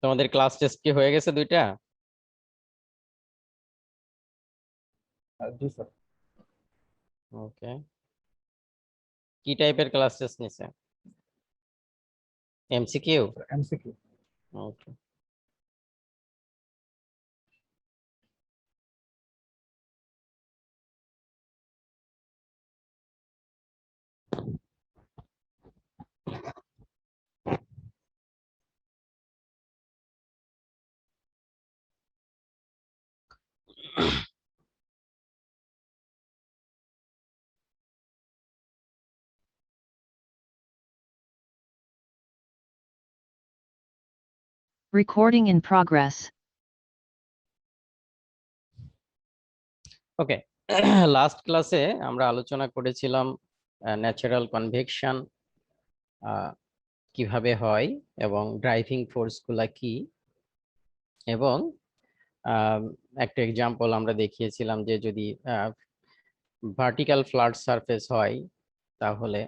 তোমাদের class test কি হয়ে গেছে দুইটা? জি স্যার। ওকে, কি টাইপের ক্লাস টেস্ট নিছে? MCQ? MCQ. Okay. Recording in progress. Okay, last ক্লাসে আমরা আলোচনা করেছিলাম ন্যাচারাল কনভেকশন কিভাবে হয় এবং ড্রাইভিং ফোর্স গুলা কি, এবং একটা এক্সাম্পল আমরা দেখিয়েছিলাম যে যদি ভার্টিক্যাল ফ্ল্যাট সারফেস হয় তাহলে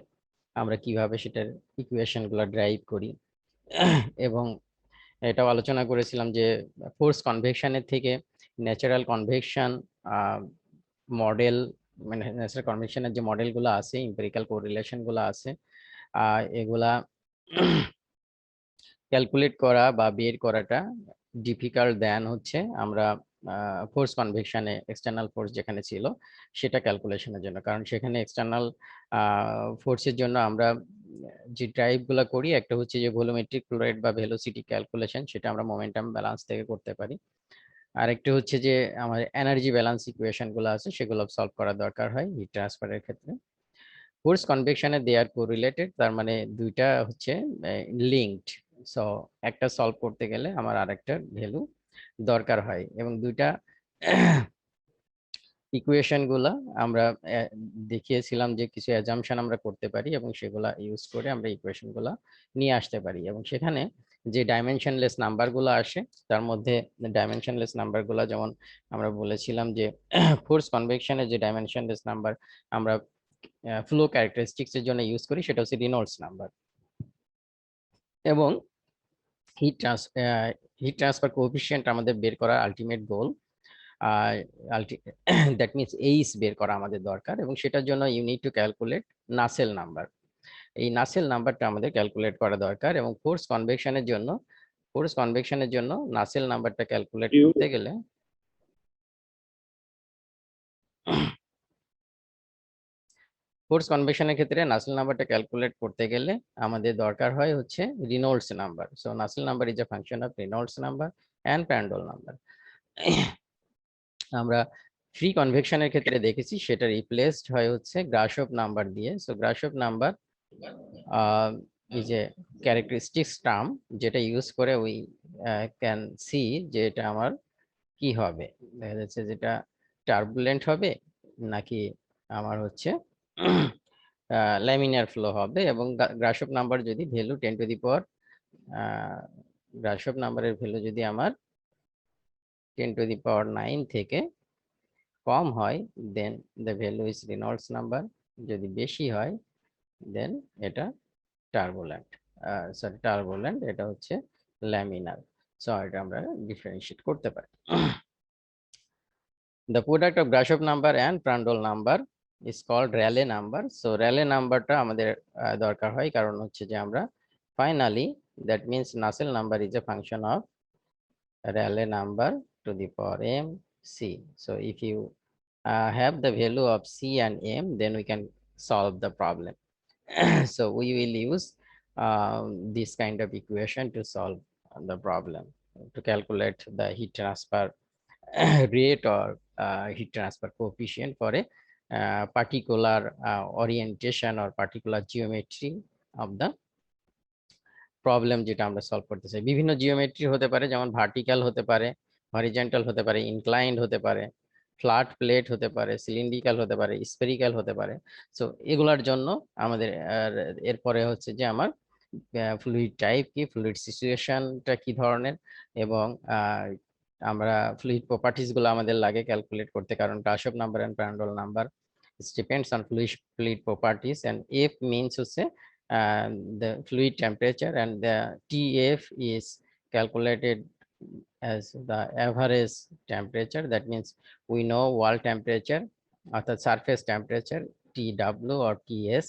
আমরা কিভাবে সেটার ইকুয়েশন গুলা ড্রাইভ করি। এবং এটাও আলোচনা করেছিলাম যে ফোর্স কনভেকশনের থেকে ন্যাচারাল কনভেকশন মডেল, মানে ন্যাচারাল কনভেকশনের যে মডেলগুলো আছে, এম্পিরিক্যাল কোরিলেশন গুলো আছে, এগুলা ক্যালকুলেট করা বা বের করাটা ডিফিকাল্ট দেন হচ্ছে আমরা ফোর্স কনভেকশনে এক্সটার্নাল ফোর্স যেখানে ছিল সেটা ক্যালকুলেশনের জন্য। কারণ সেখানে এক্সটার্নাল ফোর্সের জন্য আমরা যে ড্রাইভ গুলা করি, একটা হচ্ছে যে ভলিউমেট্রিক ফ্লো রেট বা ভেলোসিটি ক্যালকুলেশন, সেটা আমরা মোমেন্টাম ব্যালেন্স থেকে করতে পারি। আরেকটা হচ্ছে যে আমাদের এনার্জি ব্যালেন্স ইকুয়েশন গুলো আছে সেগুলো সলভ করা দরকার হয় হিট ট্রান্সফারের ক্ষেত্রে। ফোর্স কনভেকশনে দে আর কোরিলেটেড, তার মানে দুইটা হচ্ছে লিঙ্কড। সো একটা সলভ করতে গেলে আমার আরেকটা ভ্যালু দরকার হয়, এবং দুইটা ইকুয়েশন গুলা আমরা দেখিয়েছিলাম যে কিছু অ্যাজাম্পশন আমরা করতে পারি এবং সেগুলা ইউজ করে আমরা ইকুয়েশন গুলা নিয়ে আসতে পারি। এবং সেখানে যে ডাইমেনশনলেস নাম্বার গুলো আসে তার মধ্যে ডাইমেনশনলেস নাম্বার গুলা, যেমন আমরা বলেছিলাম যে ফোর্স কনভেকশনের যে ডাইমেনশনলেস নাম্বার আমরা ফ্লো ক্যারেক্টারিস্টিক্স এর জন্য ইউজ করি সেটা হচ্ছে রিনল্ডস নাম্বার। এবং হিট ট্রান্সফার কোএফিসিয়েন্ট আমাদের বের করা ultimate goal, that means H বের করা আমাদের দরকার, এবং সেটার জন্য you need to calculate Nusselt number. এই নাসেল নাম্বারটা আমাদের ক্যালকুলেট করা দরকার, এবং ফোর্স কনভেকশনের জন্য নাসেল নাম্বারটা ক্যালকুলেট করতে গেলে ফোর্স কনভেকশনের ক্ষেত্রে নাসেল নাম্বারটা ক্যালকুলেট করতে গেলে আমাদের দরকার হয় হচ্ছে Reynolds number. So Nusselt number is a function of Reynolds number and Prandtl number. আমরা ফ্রি কনভেকশনের ক্ষেত্রে দেখেছি সেটা রিপ্লেসড হয় হচ্ছে গ্রাশপ নাম্বার দিয়ে। সো গ্রাশপ নাম্বার এই যে ক্যারেক্টারিস্টিক্স টার্ম যেটা ইউজ করে উই ক্যান সি যে এটা আমার কি হবে, দেখা যাচ্ছে যেটা টার্বুলেন্ট হবে নাকি আমার হচ্ছে ল্যামিনার ফ্লো হবে। এবং গ্রাশপ নাম্বার যদি ভ্যালু 10⁻, গ্রাশপ নাম্বারের ভ্যালু যদি আমার 10⁹ থেকে কম হয় দেন দ্য ভ্যালু ইজ রিনল্ডস নাম্বার, যদি বেশি হয় দেন এটা টার্বুলেন্ট, এটা হচ্ছে ল্যামিনার। সো এটা আমরা ডিফারেন্সিয়েট করতে পারি। The product of Grashof number and Prandtl number is called Rayleigh number. So Rayleigh নাম্বারটা আমাদের দরকার হয়, কারণ হচ্ছে যে আমরা finally that means Nusselt number is a function of Rayleigh number to the power m c. So if you have the value of c and m, then we can solve the problem. So we will use this kind of equation to solve the problem, to calculate the heat transfer rate or heat transfer coefficient for a particular orientation or particular geometry of the problem যেটা আমরা solve করতে চাই। বিভিন্ন geometry হতে পারে, যেমন vertical হতে পারে, হরিজন্টাল হতে পারে, ইনক্লাইন্ড হতে পারে, ফ্ল্যাট প্লেট হতে পারে, সিলিন্ড্রিক্যাল হতে পারে, স্ফেরিক্যাল হতে পারে। সো এগুলার জন্য আমাদের এরপরে হচ্ছে যে আমার ফ্লুইড টাইপ কি, ফ্লুইড সিচুয়েশনটা কি ধরনের, এবং আমরা ফ্লুইড প্রপার্টিস গুলো আমাদের লাগে ক্যালকুলেট করতে, কারণ Grashof number and Prandtl number depends on fluid properties, and F means হচ্ছে the fluid temperature, and the TF is calculated as the average temperature. That means we know wall temperature অর্থাৎ surface temperature TW or TS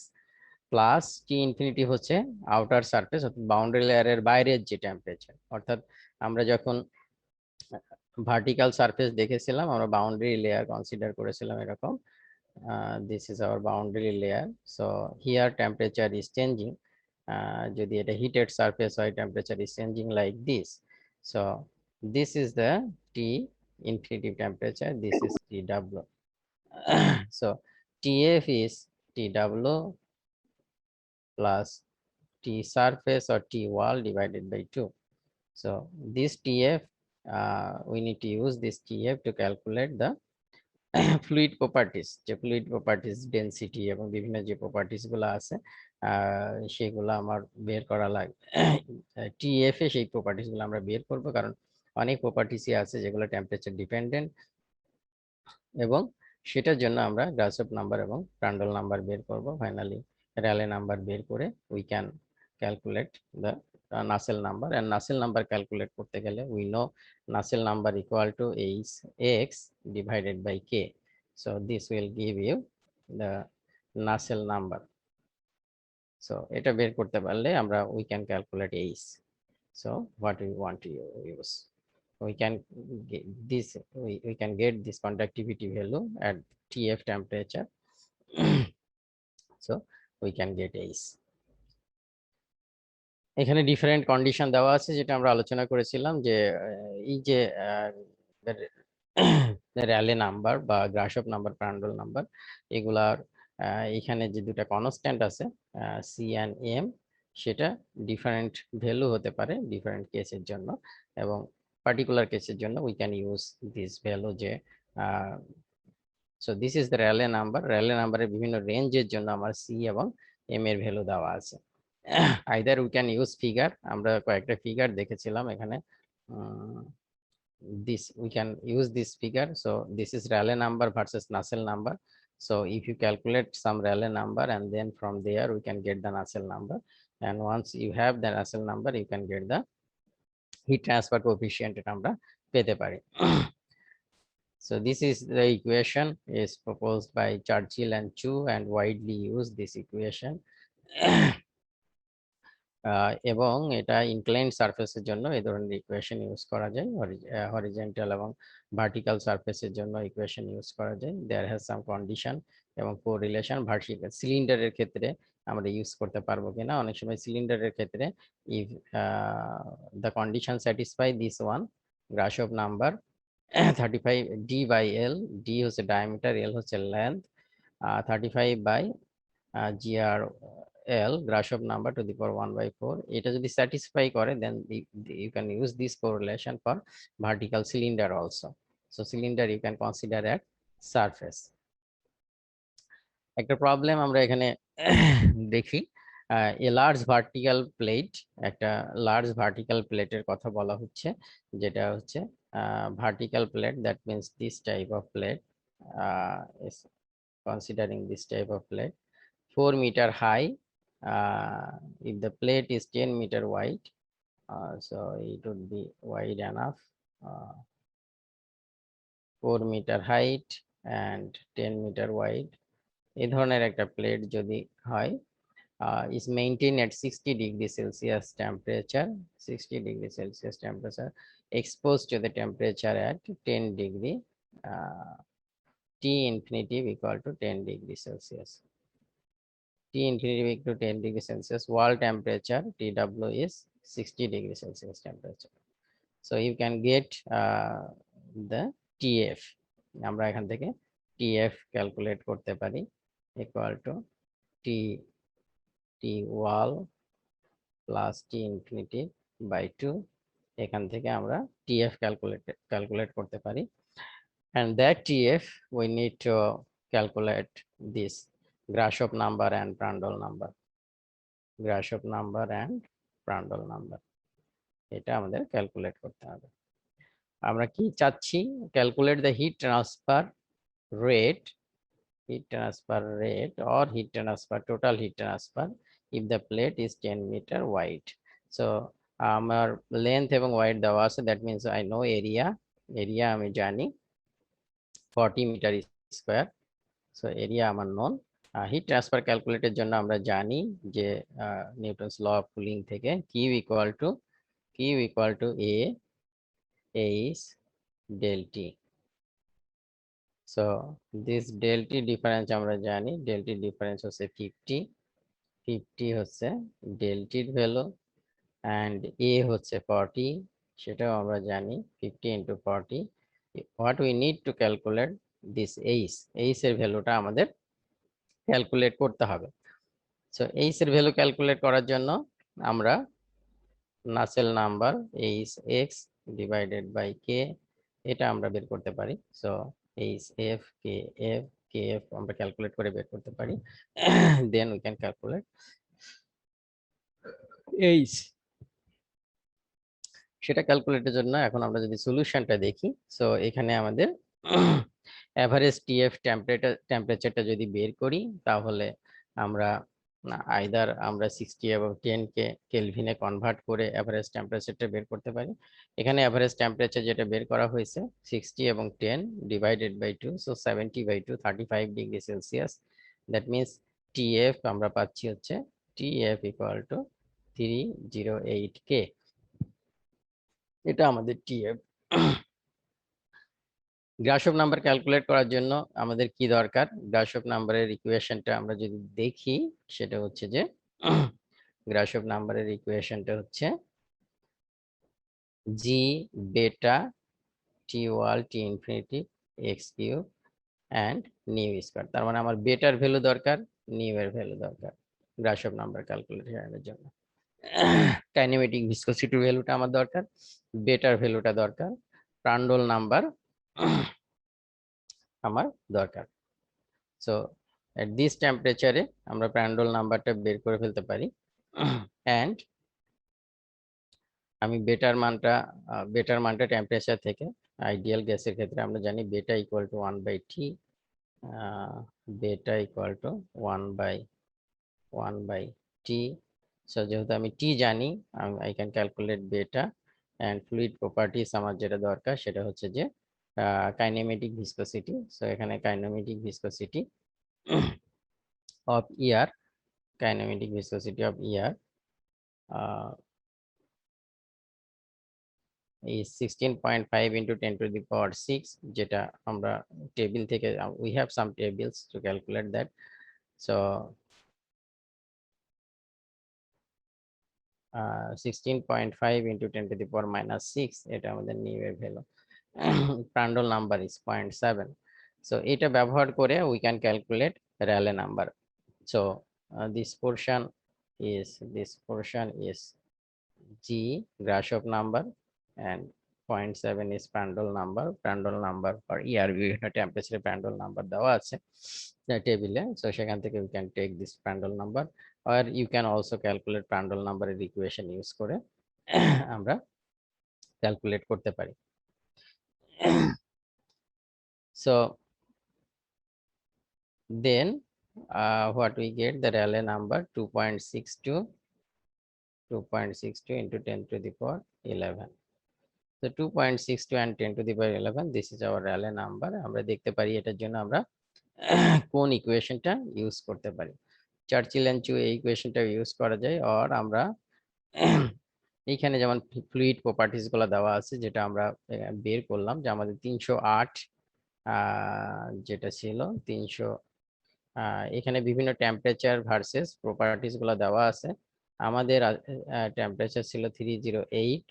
plus T infinity হচ্ছে outer surface অর্থাৎ boundary লেয়ারের বাইরের যে temperature. অর্থাৎ আমরা যখন ভার্টিক্যাল সারফেস দেখেছিলাম আমরা বাউন্ডারি লেয়ার কনসিডার করেছিলাম এরকম, this is our boundary layer. So here temperature is changing, যদি এটা হিটেড সারফেস হয় temperature is changing like this. So this is the T infinity temperature, this is TW. So TF is TW plus T surface or T wall divided by 2. So this TF, we need to use this TF to calculate the fluid properties, যে fluid properties density এবং বিভিন্ন যে properties গুলো আছে সেগুলো আমার বের করা লাগবে। TF এ সেই properties গুলো আমরা বের করব, কারণ অনেক properties আছে যেগুলো টেম্পারেচার ডিপেন্ডেন্ট, এবং সেটার জন্য আমরা গ্রাসহপ নাম্বার এবং প্রান্ডল নাম্বার বের করব। ফাইনালি র্যালে নাম্বার বের করে we can calculate the Nusselt number. And Nusselt number calculate করতে গেলে we know Nusselt number equal to Hx divided by k. So this will give you the Nusselt number. So এটা বের করতে পারলে আমরা we can calculate H. So what we want to use, we can get this, we can get this conductivity value at TF temperature. So we can get H. এখানে different condition দেওয়া আছে যেটা আমরা আলোচনা করেছিলাম, যে এই যে র্যালে নাম্বার বা গ্রাসহপ নাম্বার, প্রান্ডল নাম্বার, এগুলার এখানে যে দুটা কনস্ট্যান্ট আছে C and M, সেটা ডিফারেন্ট ভ্যালু হতে পারে ডিফারেন্ট কেসের জন্য, এবং পার্টিকুলার কেসের জন্য we can use this value. যে so this is the Rayleigh number. Rayleigh নাম্বারের বিভিন্ন রেঞ্জের জন্য আমার C এবং M এর ভ্যালু দেওয়া আছে। Either we can use figure, আমরা কয়েকটা ফিগার দেখেছিলাম এখানে, this we can use this figure. So this is Rayleigh number versus Nusselt number. So if you calculate some Rayleigh number and then from there we can get the Nusselt number, and once you have the Nusselt number you can get the heat transfer coefficient এটা আমরা পেতে পারি। So this is the equation is proposed by Churchill and Chu and widely used this equation. এবং এটা incline সারফেসের জন্য এই ধরনের ইকুয়েশন ইউজ করা যায়, হরিজন্টাল এবং ভার্টিক্যাল সারফেসের জন্য ইকুয়েশন ইউজ করা যায়। দেয়ার হ্যাজ সাম কন্ডিশন এবং কোরিলেশন। ভার্টিক্যাল সিলিন্ডারের ক্ষেত্রে আমরা ইউজ করতে পারবো কিনা, অনেক সময় সিলিন্ডারের ক্ষেত্রে if the condition satisfy this one, Grashof number 35 D/L, D হচ্ছে ডায়ামিটার, L হচ্ছে length, 35 by GR L, Grashof number to the power 1/4. এটা যদি satisfy করে then you can use this correlation for vertical cylinder also. So cylinder you can consider at surface. একটা problem আমরা এখানে দেখি, a large vertical plate, একটা large vertical প্লেটের কথা বলা হচ্ছে, যেটা হচ্ছে vertical plate, that means this type of plate, is considering this type of plate 4 meter high. If the plate is 10 meter wide, so it would be wide enough, 4 meter height and 10 meter wide. এই ধরনের একটা plate যদি হয়, is maintained at 60 degrees Celsius temperature, 60 degrees Celsius temperature, exposed to the temperature at 10 degree, T infinity equal to 10 degrees Celsius. T infinity equal to 10 degrees Celsius. Wall temperature TW is 60 degrees Celsius temperature. So you can get the TF. আমরা এখান থেকে TF calculate করতে পারি, equal to T wall plus T infinity by 2. এখান থেকে আমরা TF calculate করতে পারি, and that TF we need to calculate this Grashof number and Prandtl number. Grashof number and Prandtl number, এটা আমাদের ক্যালকুলেট করতে হবে। আমরা কি চাচ্ছি, calculate the heat transfer rate, or heat transfer, total heat transfer if the plate is 10 meter wide. So আমার length এবং wide দেওয়া আছে, that means I know area আমি জানি 40 মিটার স্কোয়ার, সো এরিয়া আমার নন। হিট ট্রান্সফার ক্যালকুলেটের জন্য আমরা জানি যে নিউটনস ল অফ কুলিং থেকে Q equal to A H del T. So this del T difference আমরা জানি, ডেল টি ডিফারেন্স হচ্ছে 50 হচ্ছে ডেল টির ভ্যালু, অ্যান্ড এ হচ্ছে 40, সেটাও আমরা জানি 50 into 40। What we need to calculate this H এর ভ্যালুটা আমাদের ক্যালকুলেট করতে হবে। সো এইচ এর ভ্যালু ক্যালকুলেট করার জন্য আমরা Nusselt number H X divided by K, এটা আমরা বের করতে পারি। So H F K F আমরা ক্যালকুলেট করে বের করতে পারি। Then we can calculate H. সেটা ক্যালকুলেটের জন্য এখন আমরা যদি সলিউশনটা দেখি, সো এখানে আমাদের এভারেজ টিএফ টেম্পারেচারটা যদি বের করি, তাহলে আমরা আইদার আমরা 60 এবং 10 কে কেলভিনে কনভার্ট করে এভারেজ টেম্পারেচারটা বের করতে পারি। এখানে এভারেজ টেম্পারেচার যেটা বের করা হয়েছে 60 এবং 10 divided by 2, so 70/2 35 degree Celsius. That means TF আমরা পাচ্ছি হচ্ছে টিএফ ইকুয়াল টু 308 কে। এটা আমাদের টিএফ। গ্রাশপ নাম্বার ক্যালকুলেট করার জন্য আমাদের কি দরকার? গ্রাশপ নাম্বারের ইকুয়েশনটা আমরা যদি দেখি, সেটা হচ্ছে যে গ্রাশপ নাম্বারের ইকুয়েশনটা হচ্ছে G beta T wall T infinity X cube and nu square. তার মানে আমার বেটার ভ্যালু দরকার, নিউ এর ভ্যালু দরকার গ্রাশপ নাম্বার ক্যালকুলেশনের জন্য। কাইনেমেটিক ভিসকসিটি ভ্যালুটা আমার দরকার, বেটার ভ্যালুটা দরকার, প্রান্ডল নাম্বার আমার দরকার। সো এট দিস টেম্পারেচারে আমরা প্রান্ডল নাম্বারটা বের করে ফেলতে পারি। অ্যান্ড আমি বেটার মানটা টেম্পারেচার থেকে, আইডিয়াল গ্যাসের ক্ষেত্রে আমরা জানি বেটা ইকুয়াল টু 1/T, বেটা ইকুয়াল টু 1/T। সো যেহেতু আমি টি জানি, আই ক্যান ক্যালকুলেট বেটা। অ্যান্ড ফ্লুইড প্রপার্টিস আমার যেটা দরকার সেটা হচ্ছে যে কাইনেমেটিক ভিসকসিটি। সো এখানে kinematic ভিসকসিটি of air, kinetic viscosity of air is 16.5 into 10 to the power 6, যেটা আমরা টেবিল থেকে, we have some tables to calculate that. So 16.5 into 10 to the power minus 6, এটা আমাদের নিউ এর ভ্যালু। Prandtl number is 0.7. So এটা ব্যবহার করে we can calculate Rayleigh number. So this portion is G Grashof number and 0.7 is Prandtl number for ER বিভিন্ন temperature Prandtl number দেওয়া আছে টেবিলে। সো সেখান থেকে we can take this Prandtl number, or you can also calculate Prandtl number এর equation use করে আমরা calculate করতে পারি। So then what we get, the Rayleigh number 2.62 into 10 to the power 11. So 2.62 and 10 to the power 11, this is our Rayleigh number. আমরা দেখতে পারি এটার জন্য আমরা কোন ইকুয়েশনটা ইউজ করতে পারি। চার্চিল এন্ড চু এই ইকুয়েশনটা ইউজ করা যায়, আর আমরা এইখানে যেমন ফ্লুইড প্রপার্টিস গুলো দেওয়া আছে, যেটা আমরা বের করলাম যে আমাদের 308 যেটা ছিল 300, এখানে বিভিন্ন টেম্পারেচার ভার্সেস প্রপার্টিস গুলো দেওয়া আছে। আমাদের টেম্পারেচার ছিল 308।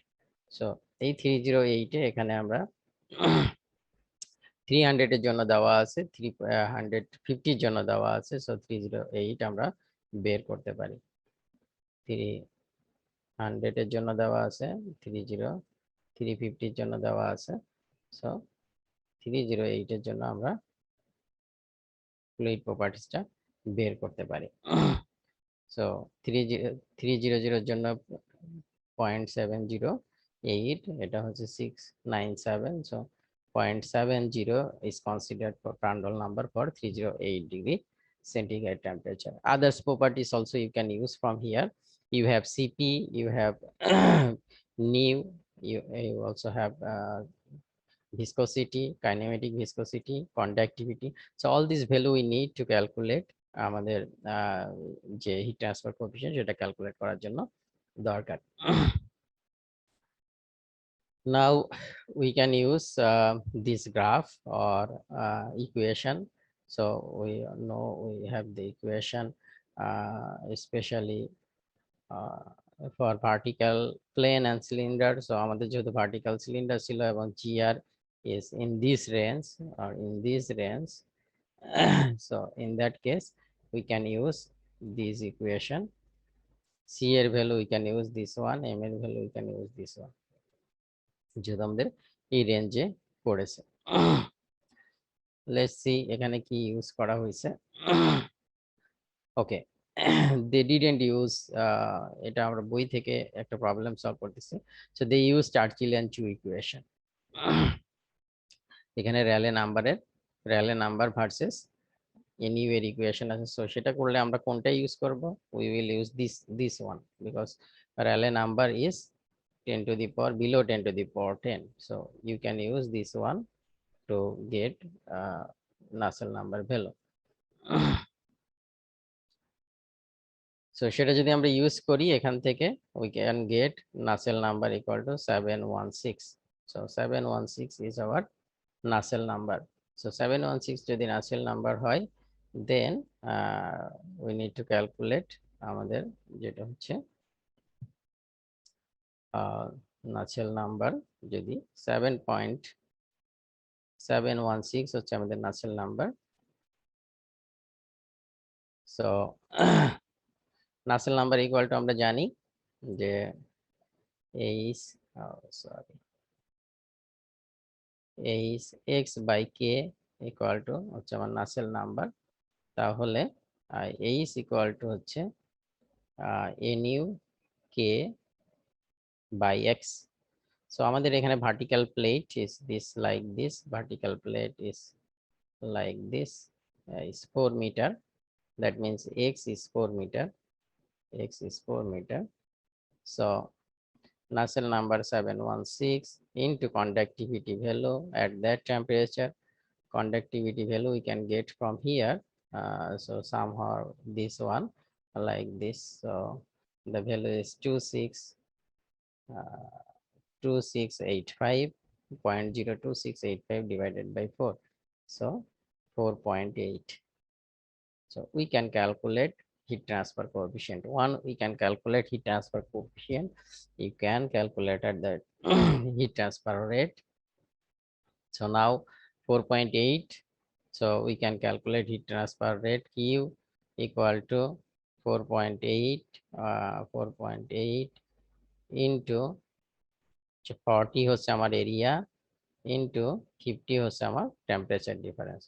সো এই 308 এ এখানে আমরা 300 এর জন্য দেওয়া আছে, 350 এর জন্য দেওয়া আছে। সো 308 আমরা বের করতে পারি। 300 এর জন্য দেওয়া আছে, 350 এর জন্য দেওয়া আছে। সো 308 এর জন্য আমরা ফ্লুইড প্রপার্টিসটা বের করতে পারি। সো 300 এর জন্য 0.708, এটা হচ্ছে 697। So 0.70 is considered for Prandtl number for 308 degree centigrade temperature. Others properties also you can use from here. You have CP, you have new, you also have viscosity, kinematic viscosity, conductivity. So all these value we need to calculate আমাদের যে hit transfer coefficient সেটা calculate করার জন্য দরকার। Now we can use this graph or equation. So we know we have the equation, especially for vertical plane and cylinder. So আমাদের যেহেতু vertical cylinder ছিল এবং GR is in this range or in this range. So in that case we can use this equation. C এর value we can use this one, M এর value we can use this one, যেহেতু আমাদের এই রেঞ্জে পড়েছে। Let's see এখানে কি use করা হয়েছে। ওকে, they didn't use এটা আমরা বই থেকে একটা প্রবলেম সলভ করতেছি। So they use Churchill-Yan equation. এখানে র্যালে নাম্বার ভার্সেস এনিউ এর ইকুয়েশন আছে। সো সেটা করলে আমরা কোনটা ইউজ করব? We will use this one because Rayleigh number is 10 to the power below 10 to the power 10. So you can use this one to get Nusselt number value. So সেটা যদি আমরা use করি এখান থেকে we can get Nusselt number equal to 716. So 716 is our Nusselt number. So 716 যদি Nusselt number হয়, then we need to calculate আমাদের যেটা হচ্ছে Nusselt number যদি 7.716 হচ্ছে আমাদের Nusselt number. So Nusselt number equal to আমরা জানি যে is x by k equal to হচ্ছে আমার Nusselt number। তাহলে is equal to হচ্ছে nu k by x. So আমাদের এখানে vertical plate is this like this, vertical plate is like this, is 4 meter. That means x is 4 meter, x is 4 meter. So Nusselt number 716 into conductivity value at that temperature. Conductivity value we can get from here. So somehow this one like this. So the value is 2685.02685 divided by 4. So 4.8. So we can calculate heat transfer coefficient. One, we can calculate heat transfer coefficient. You can calculate at that heat transfer rate. So now 4.8. So we can calculate heat transfer rate Q equal to 4.8 into 40 হচ্ছে আমার area into 50 হচ্ছে আমার temperature difference.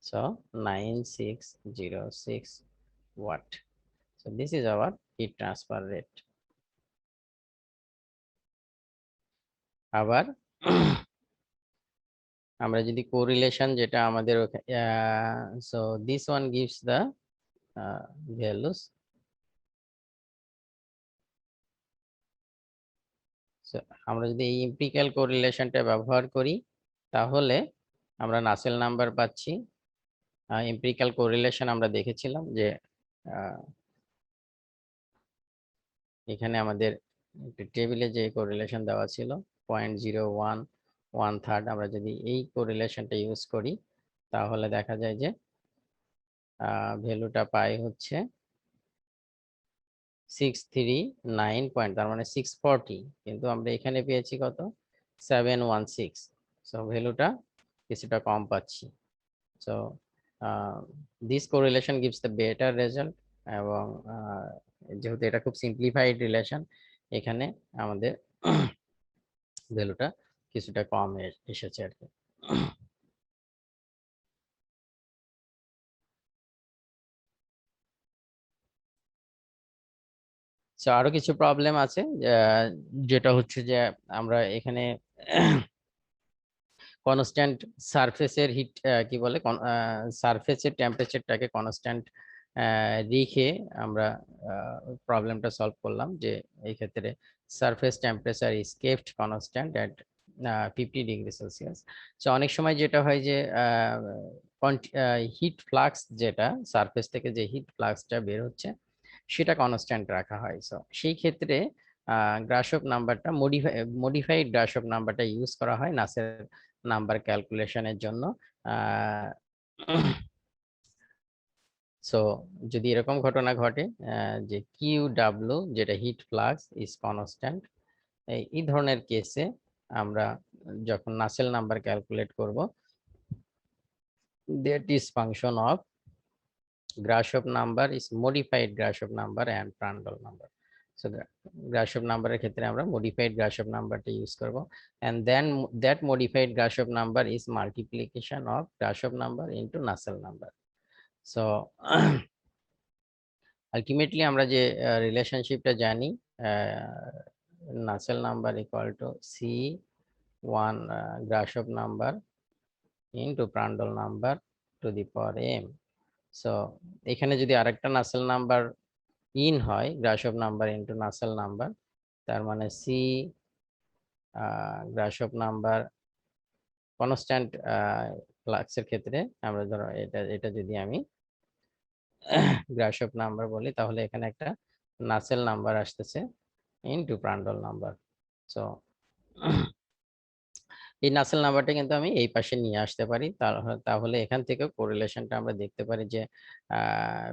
So 9606 watt. So this is our heat transfer rate. আবার আমরা যদি correlation যেটা আমাদের so this one gives the values. So আমরা যদি এই এমপিরিক্যাল কোরিলেশনটা ব্যবহার করি তাহলে আমরা Nusselt নাম্বার পাচ্ছি। এমপিরিক্যাল কোরিলেশন আমরা দেখেছিলাম যে এখানে আমাদের টেবিলে যে কোরিলেশন দেওয়া ছিল 0.01 আমরা যদি এই কোরিলেশনটা ইউজ করি তাহলে দেখা যায় যে ভ্যালুটা পাই হচ্ছে 639 পয়েন্ট, তার মানে 640, কিন্তু আমরা এখানে পেয়েছি কত 716। সো ভ্যালুটা কিছুটা কম পাচ্ছি। So this correlation gives the better result এবং যেহেতু এটা খুব সিম্পলিফাইড রিলেশন এখানে আমাদের ভ্যালুটা কিছুটা কম এসেছে আর কি। সো আরো কিছু প্রবলেম আছে যেটা হচ্ছে যে আমরা এখানে কনস্ট্যান্ট সারফেসের হিট কি বলে সারফেসের টেম্পারেচারটাকে কনস্ট্যান্ট রেখে আমরা প্রবলেমটা সলভ করলাম যে এই ক্ষেত্রে surface temperature is kept constant at 50°C। So অনেক সময় যেটা হয় যে হিট ফ্লাক্স, যেটা সারফেস থেকে যে হিট ফ্লাক্সটা বের হচ্ছে সেটা কনস্ট্যান্ট রাখা হয়। সো সেই ক্ষেত্রে গ্রাশপ নাম্বারটা মডিফাইড গ্রাশপ নাম্বারটা ইউজ করা হয় নাসেল নাম্বার ক্যালকুলেশনের জন্য। সো যদি এরকম ঘটনা ঘটে যে কিউ ডাব্লিউ, যেটা হিট ফ্লাক্স ইজ কনস্ট্যান্ট, এই ধরনের কেসে আমরা যখন নাসেল নাম্বার ক্যালকুলেট করব, that is function of Grashof number is modified Grashof number and Prandtl number. So Grashof number এর ক্ষেত্রে আমরা modified Grashof numberটা ইউজ করব, and then that modified Grashof number is multiplication of Grashof number into Nusselt number. So ultimately আমরা যে রিলেশনশিপটা জানি, Nusselt number equal to C1 Grashof number into Prandtl number to the power m. So এখানে যদি আরেকটা নাসেল number in হয়, গ্রাশপ number into নাসেল number, তার মানে C Grashof number constant ফ্লাক্সের ক্ষেত্রে আমরা ধরো এটা যদি আমি গ্রাশপ নাম্বার বলি, তাহলে এখানে একটা নাসেল নাম্বার আসতেছে ইনটু প্রান্ডল নাম্বার। সো এই নাসেল নাম্বারটা কিন্তু আমি এই পাশে নিয়ে আসতে পারি, তাহলে এখান থেকে কোরিলেশনটা আমরা দেখতে পারি যে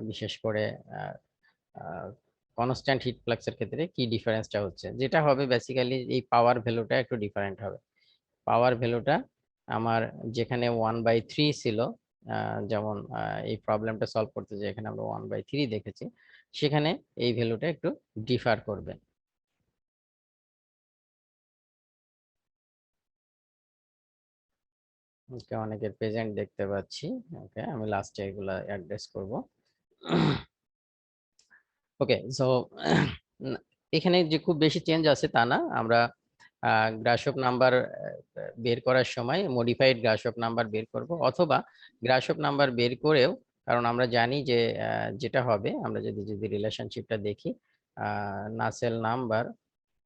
বিশেষ করে কনস্ট্যান্ট হিট ফ্লাক্সের ক্ষেত্রে কি ডিফারেন্সটা হচ্ছে। যেটা হবে বেসিক্যালি এই পাওয়ার ভ্যালুটা একটু ডিফারেন্ট হবে। পাওয়ার ভ্যালুটা আমার যেখানে 1/3 ছিল, যেমন এই প্রবলেমটা সলভ করতে যে এখানে আমরা 1/3 দেখেছি, সেখানে এই ভ্যালুটা একটু ডিফার করবে। ওকে, অনেকের প্রেজেন্ট দেখতে পাচ্ছি। ওকে, আমি লাস্টে এগুলা অ্যাড্রেস করব। ওকে, সো এখানে যে খুব বেশি চেঞ্জ আছে তা না। আমরা গ্রাশপ নাম্বার বের করার সময় মডিফাইড গ্রাশপ নাম্বার বের করব, অথবা গ্রাশপ নাম্বার বের করেও, কারণ আমরা জানি যে যেটা হবে, আমরা যদি রিলেশনশিপটা দেখি, Nusselt number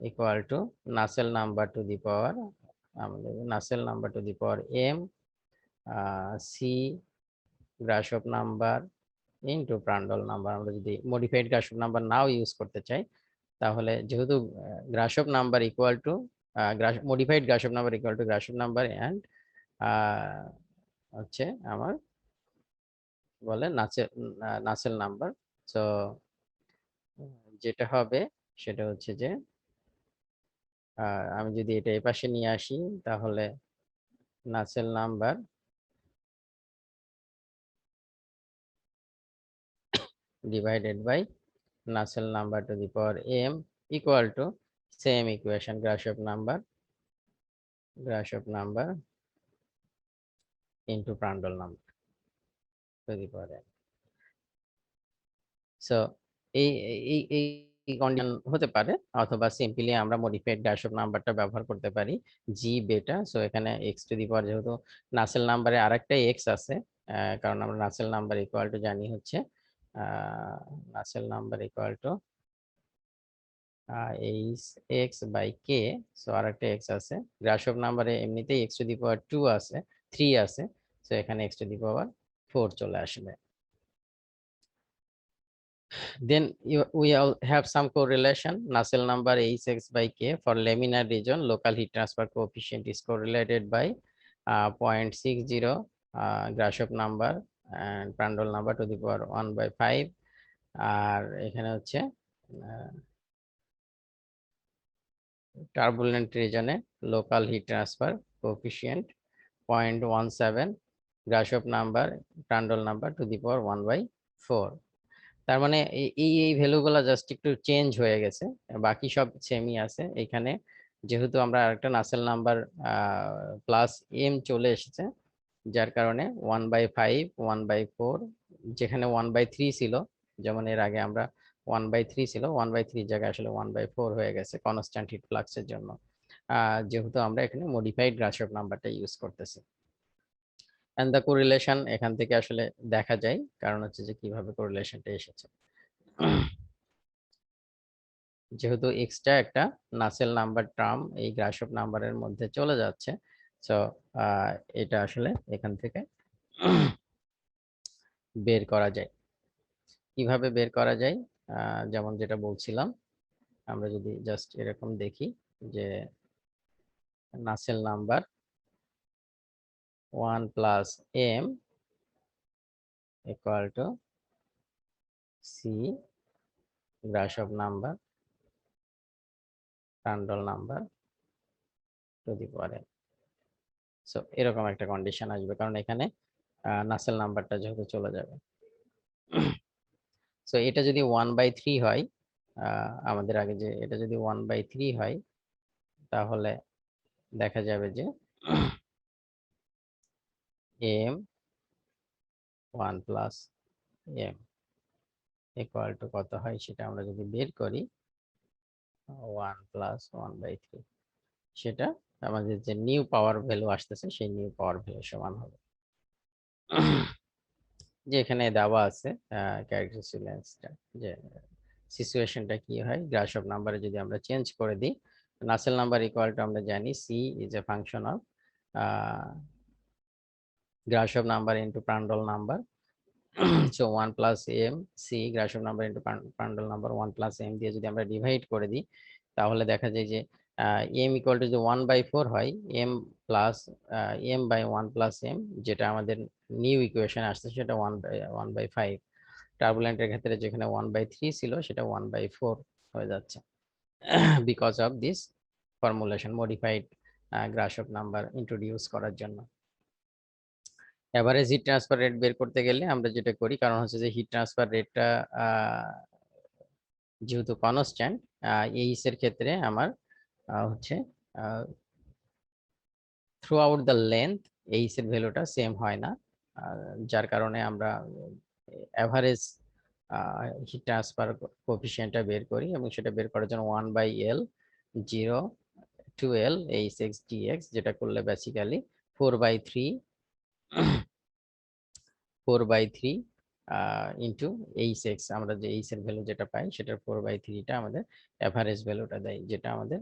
equal to Nusselt number to the power, আমাদের Nusselt number to the power m C Grashof number into Prandtl number. আমরা যদি modified Grashof number now use করতে চাই, তাহলে যেহেতু Grashof number equal to modified Grashof number equal to Grashof number and হচ্ছে আমার বলে নাসেল নাম্বার। সো যেটা হবে সেটা হচ্ছে যে আমি যদি এটা এই পাশে নিয়ে আসি, তাহলে নাসেল number divided by Nusselt number to the power m equal to same equation Grashof number into Prandtl number to the power m. So এই কন্ডিশন হতে পারে, অথবা সিম্পলি আমরা মডিফাইড গ্রাশপ নাম্বারটা ব্যবহার করতে পারি জি বেটা। সো এখানে x টু দি পাওয়ার, যেহেতু নাসেল নাম্বারে আরেকটা x আছে, কারণ আমরা নাসেল নাম্বার ইকুয়াল টু জানি হচ্ছে Nusselt number equal to x by K. So আরেকটা x আছে, গ্রাশপ নাম্বারে এমনিতেই x টু দি পাওয়ার 2 আছে, 3 আছে। সো এখানে x টু দি পাওয়ার 4 চলে আসবে। Then we all have some correlation. Nusselt number Hx by k for laminar region, local heat transfer coefficient is correlated by 0.60 Grashof number and Prandtl number to the power 1/5. আর এখানে হচ্ছে turbulent region A local heat transfer coefficient 0.17 Grashof number Prandtl number to the power 1/4. তার মানে এই ভ্যালুগুলো just একটু change হয়ে গেছে, বাকি সব সেমই আছে। এখানে যেহেতু আমরা আরেকটা নাসেল নাম্বার প্লাস এম চলে এসেছে, যার কারণে 1/5 1/4, যেখানে 1/3 ছিল, যেমন এর আগে আমরা 1/3 ছিল, 1/3 জায়গায় আসলে 1/4 হয়ে গেছে কনস্ট্যান্ট হিট ফ্লাক্সের জন্য, যেহেতু আমরা এখানে মডিফাইড গ্রাশপ নাম্বারটা ইউজ করতেছি। এন্ড দ্য কোরিলেশন এখান থেকে আসলে দেখা যায়, কারণ হচ্ছে যে কিভাবে কোরিলেশনটা এসেছে। যেহেতু এক্সট্রা একটা নাসেল নাম্বার টার্ম এই গ্রাসপ নাম্বারের মধ্যে চলে যাচ্ছে, সো এটা আসলে এখান থেকে বের করা যায়। কিভাবে বের করা যায়? যেমন যেটা বলছিলাম, আমরা যদি জাস্ট এরকম দেখি যে Nusselt number 1 plus M equal to C Grashof number Prandtl number to the power N. So এরকম একটা কন্ডিশন আসবে, কারণ এখানে নাসেল নাম্বারটা যেহেতু চলে যাবে। সো এটা যদি 1/3 হয়, আমাদের আগে যে এটা যদি 1/3 হয়, তাহলে দেখা যাবে যে M 1 plus M equal to কত হয় সেটা আমরা যদি বের করি, 1 প্লাস 1/3, সেটা আমাদের যে নিউ পাওয়ার ভ্যালু আসতেছে সেই নিউ পাওয়ার ভ্যালু সমান হবে। যে এখানে দেওয়া আছে ক্যারেক্টারিস্টিকটা, যে সিচুয়েশনটা কি হয় গ্রাসপ নাম্বারে যদি আমরা চেঞ্জ করে দিই। নাসেল নাম্বার ইকুয়াল টু আমরা জানি C is a function of Grashof number into Prandtl number. So 1 plus M C Grashof number into Prandtl number 1 plus M দিয়ে যদি আমরা ডিভাইড করে দিই, তাহলে দেখা যায় যে এম ইকুয়াল টু যদি 1/4 হয়, M plus M by 1 plus M, যেটা আমাদের নিউ ইকুয়েশন আসছে সেটা 1/5। টার্বুলেন্টের ক্ষেত্রে যেখানে 1/3 ছিল সেটা 1/4 হয়ে যাচ্ছে, because of this formulation modified Grashof number introduce করার জন্য। এভারেজ হিট ট্রান্সফার রেট বের করতে গেলে আমরা যেটা করি, কারণ হচ্ছে যে হিট ট্রান্সফার রেটটা যেহেতু কনস্ট্যান্ট, এইচ এর ক্ষেত্রে আমার হচ্ছে through out the length H এর ভ্যালুটা সেম হয় না, যার কারণে আমরা এভারেজ হিট ট্রান্সফার কোফিসিয়েন্টটা বের করি, এবং সেটা বের করার জন্য 1/L 0 to L H(x) dx, যেটা করলে বেসিক্যালি 4/3 ইন্টু H(x), আমরা যে এইচ এর ভ্যালু যেটা পাই সেটার 4/3টা আমাদের এভারেজ ভ্যালুটা দেয়, যেটা আমাদের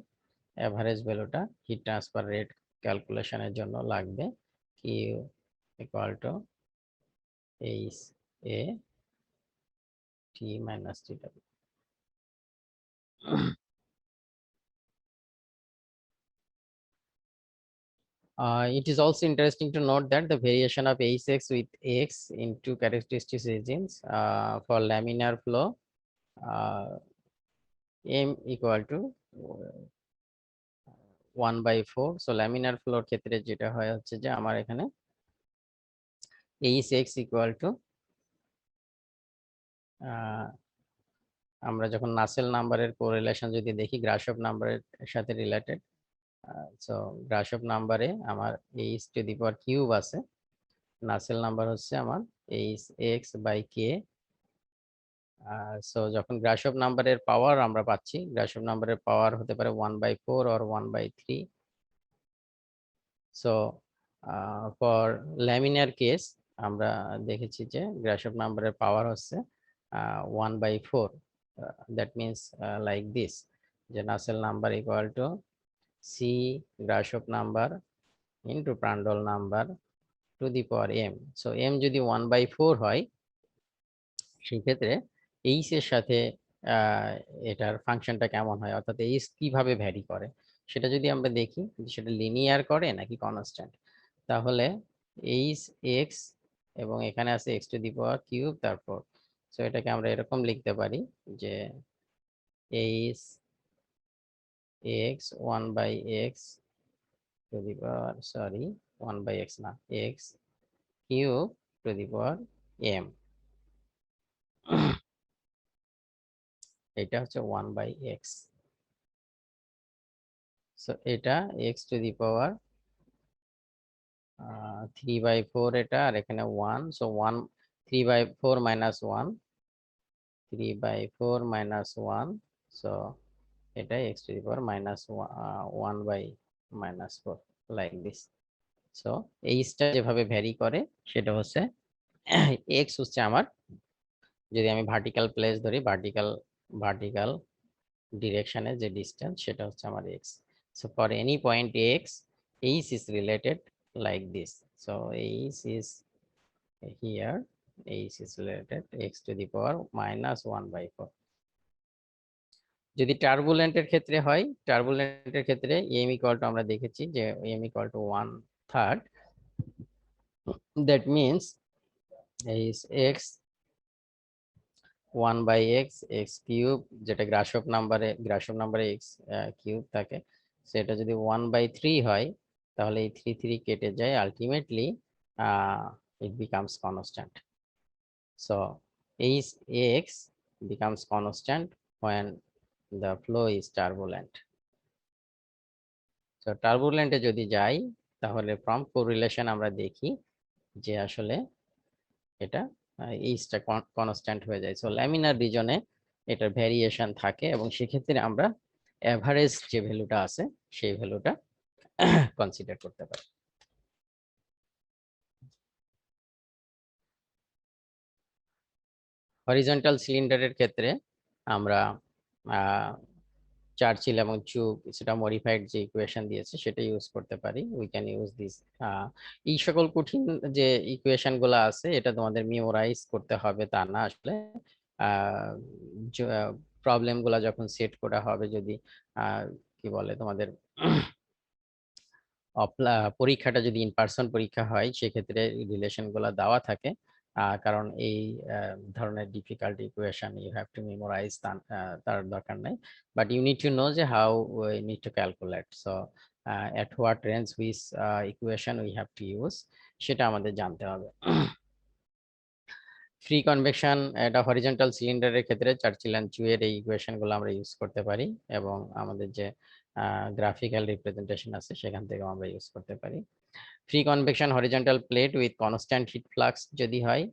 এভারেজ ভ্যালুটা হিট ট্রান্সফার রেট ক্যালকুলেশনের জন্য লাগবে Q equal to H A T minus T W. It is also interesting to note that the variation of H(x) with x into characteristic regions for laminar flow m equal to 1/4. So laminar flow ক্ষেত্রে যেটা হয় হচ্ছে যে আমার এখানে H(x) equal to আমরা যখন নাসেল নাম্বারের কোরিলেশন যদি দেখি গ্রাসপ নাম্বারের সাথে রিলেটেড, সো গ্রাসপ নাম্বারে আমার H two the power cube আছে, নাসেল নাম্বার হচ্ছে আমার H(x/k). সো যখন গ্রাসপ নাম্বারের পাওয়ার আমরা পাচ্ছি, গ্রাসপ নাম্বারের পাওয়ার হতে পারে 1/4 or 1/3। So for laminar case আমরা দেখেছি যে গ্রাসপ নাম্বারের পাওয়ার হচ্ছে 1/4। দ্যাট মিনস লাইক দিস, যে Nusselt number equal to C Grashof number into Prandtl number to the power M. So M যদি 1/4 হয়, সেই ক্ষেত্রে এইচ এর সাথে এটার ফাংশনটা কেমন হয়, অর্থাৎ এইচ কিভাবে ভ্যারি করে সেটা যদি আমরা দেখি সেটা লিনিয়ার করে নাকি কনস্ট্যান্ট, তাহলে এইচ এক্স এবং এখানে আছে X to the power cube, তারপর সো এটাকে আমরা এরকম লিখতে পারি যে H X 1/x to the power, sorry 1/x না, X cube to the power M. এটা হচ্ছে 1/x। সো এটা x টু দি পাওয়ার 3/4 এটা, আর এখানে 1, সো 1 3/4 মাইনাস 1, 3/4 মাইনাস 1, সো এটা x to the power -1/-4 like this. So এইচটা যেভাবে ভ্যারি করে সেটা হচ্ছে এক্স হচ্ছে আমার, যদি আমি ভার্টিক্যাল প্লেস ধরি, ভার্টিক্যাল ডিরেকশনে যে ডিস্টেন্স সেটা হচ্ছে আমার X. So for any point X, H is related like this. So H is here, H is related X to the power -1/4। যদি টার্বুলেন্টের ক্ষেত্রে হয়, টার্বুলেন্টের ক্ষেত্রে এম ইকুয়াল টু আমরা দেখেছি যে M equal to 1/3, that means H X 1/x X cube, যেটা Grashof নাম্বারে x cube থাকে, সেটা যদি 1/3 হয় তাহলে এই 3 কেটে যায়, ultimately it becomes constant. So H X becomes constant when the flow is turbulent. সো টার্বুলেন্টে যদি যাই তাহলে ফ্রম কোরিলেশন আমরা দেখি যে আসলে এটা এইচটা কনস্ট্যান্ট হয়ে যায়। সো ল্যামিনার রিজনে এটার ভ্যারিয়েশন থাকে এবং সেক্ষেত্রে আমরা এভারেজ যে ভ্যালুটা আছে সেই ভ্যালুটা কনসিডার করতে পারি। হরিজন্টাল সিলিন্ডারের ক্ষেত্রে আমরা চার্চিল এবং চুব সেটা মডিফাইড যে ইকুয়েশন দিয়েছে সেটা ইউজ করতে পারি। We can use this. এই সকল কঠিন যে ইকুয়েশন গুলো আছে এটা তোমাদের মেমোরাইজ করতে হবে তা না, আসলে প্রবলেম গুলা যখন সেট করা হবে, যদি কি বলে তোমাদের পরীক্ষাটা যদি ইন পার্সন পরীক্ষা হয় সেক্ষেত্রে রিলেশন গুলা দেওয়া থাকে, কারণ এই ধরনের difficult equation you have to memorize, তার দরকার নাই, but you need to know যে how we need to calculate. So at what range which equation we have to use সেটা আমাদের জানতে হবে। ফ্রি কনভেকশন, এটা হরিজন্টাল সিলিন্ডারের ক্ষেত্রে চার্চিল এন্ড চু এর এই ইকুয়েশন গুলো আমরা ইউজ করতে পারি এবং আমাদের যে গ্রাফিক্যাল রিপ্রেজেন্টেশন আছে সেখান থেকে আমরা ইউজ করতে পারি। Free convection horizontal plate with constant heat flux যদি হয়,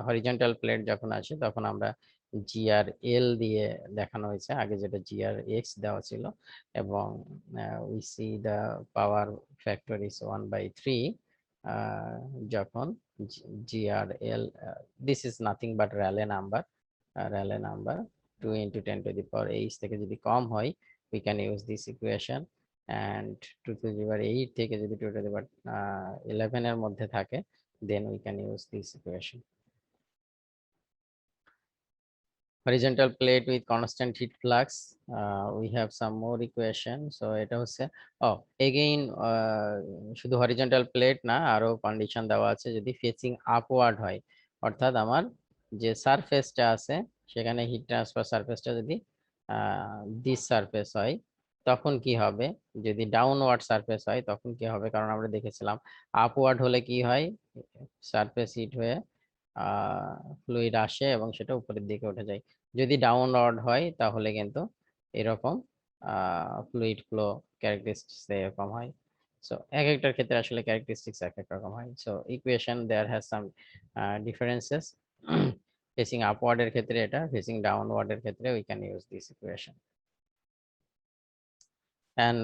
হরিজন্টাল প্লেট যখন আসে তখন আমরা জিআর এল দিয়ে দেখানো হয়েছে, আগে যেটা জিআর এক্স দেওয়া ছিল, এবং we see the power factor is 1/3 যখন GRL, this is nothing but Rayleigh number, 2 into 10 to the power 8 থেকে যদি কম হয় we can use this equation, and 2 to the power 8 থেকে যদি 2 to the power 11 এর মধ্যে থাকে then we can use this equation. Horizontal plate with constant heat flux, we have some more equation. So এটা হচ্ছে again শুধু horizontal plate না, আরো কন্ডিশন দেওয়া আছে যদি ফেসিং আপওয়ার্ড হয়, অর্থাৎ আমার যে সারফেসটা আছে সেখানে হিট ট্রান্সফার সারফেসটা যদি দিস সারফেস হয় তখন কি হবে, যদি ডাউনওয়ার্ড সারফেস হয় তখন কি হবে, কারণ আমরা দেখেছিলাম আপওয়ার্ড হলে কি হয়, সারফেস হিট হয়ে ফ্লুইড আসে এবং সেটা উপরের দিকে উঠে যায়। যদি ডাউনওয়ার্ড হয় তাহলে কিন্তু এরকম ফ্লুইড ফ্লো ক্যারেক্টারিস্টিক্স এরকম হয়। সো এক একটার ক্ষেত্রে আসলে ক্যারেক্টারিস্টিক্স এক এক রকম হয়। So equation there has some differences. Facing আপওয়ার্ডের ক্ষেত্রে এটা, ফেসিং ডাউনওয়ার্ডের ক্ষেত্রে we can use this equation, and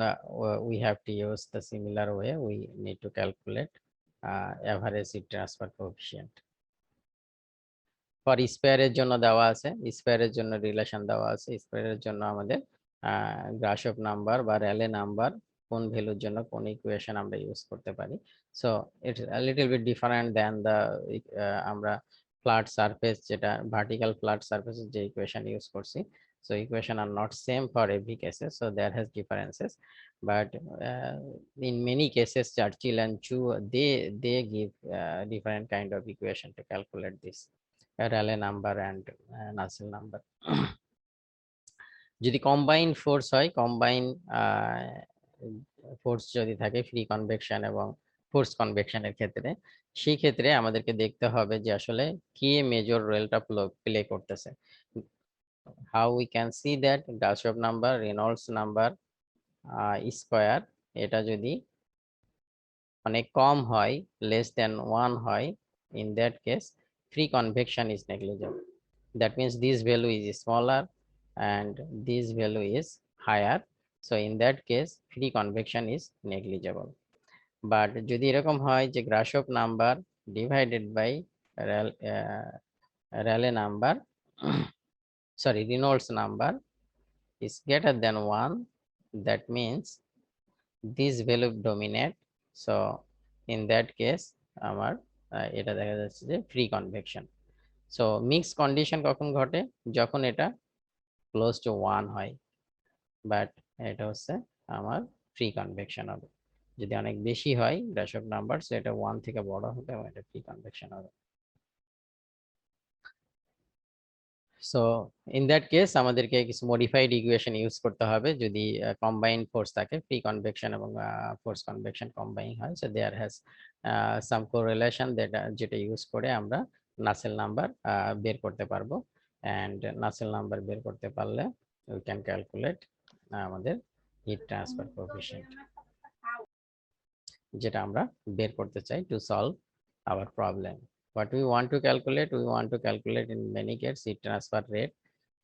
we have to use the similar way we need to calculate average heat transfer coefficient. For স্পেয়ারের জন্য দেওয়া আছে, স্পেয়ারের জন্য রিলেশন দেওয়া আছে, স্পেয়ারের জন্য আমাদের গ্রাশপ নাম্বার বা র্যালে নাম্বার কোন ভ্যালুর জন্য কোন ইকুয়েশন আমরা ইউজ করতে পারি। So it's a little bit different than the আমরা ফ্ল্যাট সারফেস, যেটা ভার্টিক্যাল ফ্ল্যাট সারফেসের যে ইকুয়েশন ইউজ করছি, so equation are not same for every cases, so there has differences, but in many cases Churchill and Chu they give different kind of equation to calculate this Rayleigh number and Nusselt number. যদি combine force হয়, combine force যদি থাকে free convection এবং force কনভেকশনের ক্ষেত্রে, সেই ক্ষেত্রে আমাদেরকে দেখতে হবে যে আসলে কে মেজর রোলটা প্লে করতেছে। how we can see that Grashof number, Reynolds number square, এটা যদি অনেক কম হয়, less than 1 হয়, in that case free convection is negligible. That means this value is smaller and this value is higher. So in that case free convection is negligible. But যদি এরকম হয় যে Grashof number divided by Rayleigh number sorry Reynolds number is greater than 1, that means this value dominate, so in that case আমার এটা দেখা যাচ্ছে যে free convection. So mix condition কখন ঘটে, যখন এটা ক্লোজ টু 1 হয়, বাট এটা হচ্ছে আমার ফ্রি কনভেকশন হবে। যদি অনেক বেশি হয় গ্রাশপ নাম্বার, সো এটা 1 থেকে বড় হবে এবং এটা ফ্রি কনভেকশন হবে। সো ইন দ্যাট কেস আমাদেরকে কিছু মডিফাইড ইকুয়েশন ইউজ করতে হবে যদি কম্বাইন্ড ফোর্স থাকে, ফ্রি কনভেকশন এবং ফোর্স কনভেকশন কম্বাইন হয়, so there has some correlation যেটা ইউজ করে আমরা নাসেল নাম্বার বের করতে পারবো। অ্যান্ড নাসেল নাম্বার বের করতে পারলে উই ক্যান ক্যালকুলেট আমাদের হিট ট্রান্সফার কোএফিসিয়েন্ট, যেটা আমরা বের করতে চাই to solve hour problem. What we want to calculate in many cases heat transfer rate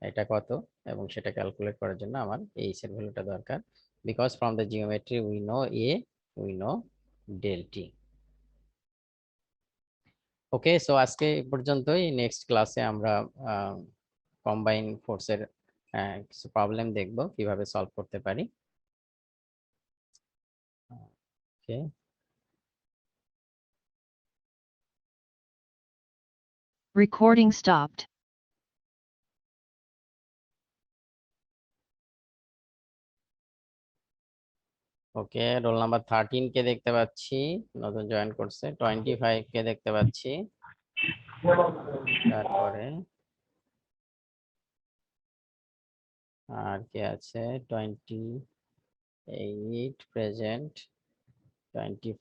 এটা কত, এবং সেটা ক্যালকুলেট করার জন্য আমার এইচ এর ভ্যালুটা দরকার, because from the geometry we know A, we know del T. Okay, so আজকে এই পর্যন্তই। নেক্সট ক্লাসে আমরা কম্বাইন ফোর্সের কিছু প্রবলেম দেখব কিভাবে সলভ করতে পারি। ওকে, Recording stopped. ওকে, রোল নাম্বার 13 কে দেখতে পাচ্ছি, নতুন জয়েন করছে। 25 কে দেখতে পাচ্ছি, তারপরে আর কে আছে, 28 প্রেজেন্ট, 25